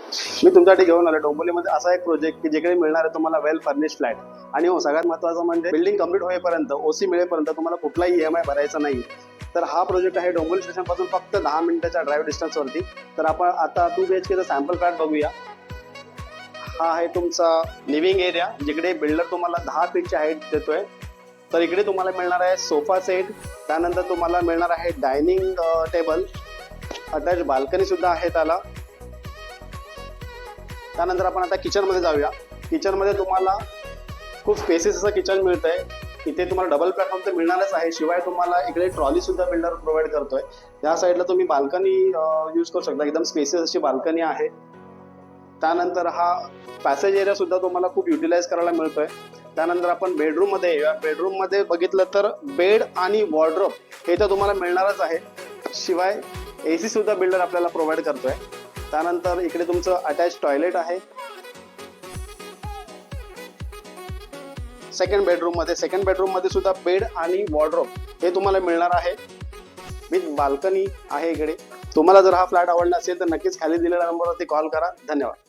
मी तुमच्यासाठी घेऊन आलो डोंबिवलीमध्ये असा एक प्रोजेक्ट की जिकडे मिळणार आहे तुम्हाला वेल फर्निश्ड फ्लॅट. आणि हो, सगळ्यात महत्त्वाचं म्हणजे बिल्डिंग कम्प्लीट होईपर्यंत ओसी मिळेपर्यंत तुम्हाला कुठलाही EMI भरायचा नाही. तर हा प्रोजेक्ट आहे डोंबिवली स्टेशनपासून फक्त 10 मिनिटाच्या ड्राईव्ह डिस्टन्सवरती. तर आपण आता 2 BHKचा सॅम्पल फ्लॅट बघूया. हा आहे तुमचा लिव्हिंग एरिया, जिकडे बिल्डर तुम्हाला 10 फीटची हाईट देतोय. तर इकडे तुम्हाला मिळणार आहे सोफा सेट, त्यानंतर तुम्हाला मिळणार आहे डायनिंग टेबल, अटॅच बाल्कनी सुद्धा आहे त्याला. त्यानंतर आपण आता किचनमध्ये जाऊया. किचनमध्ये तुम्हाला खूप स्पेसेस असं किचन मिळतंय. इथे तुम्हाला डबल प्लॅटफॉर्म तर मिळणारच आहे, शिवाय तुम्हाला इकडे ट्रॉली सुद्धा बिल्डर प्रोव्हाइड करतोय. या साईडला तुम्ही बाल्कनी यूज करू शकता, एकदम स्पेसेस अशी बाल्कनी आहे. त्यानंतर हा पॅसेज एरिया सुद्धा तुम्हाला खूप युटिलाइज करायला मिळतोय. त्यानंतर आपण बेडरूममध्ये येऊया. बेडरूममध्ये बघितलं तर बेड आणि वॉर्डरोब हे तर तुम्हाला मिळणारच आहे, शिवाय AC सुद्धा बिल्डर आपल्याला प्रोव्हाइड करतोय. त्यानंतर इकडे तुमचं अटॅच टॉयलेट आहे. सेकंड बेडरूम मध्ये सुद्धा बेड आणि वॉर्डरोब हे तुम्हाला मिळणार आहे, विथ बाल्कनी आहे इकडे. तुम्हाला जर हा फ्लॅट आवडला असेल तर नक्कीच खाली दिलेल्या नंबरवरती कॉल करा. धन्यवाद.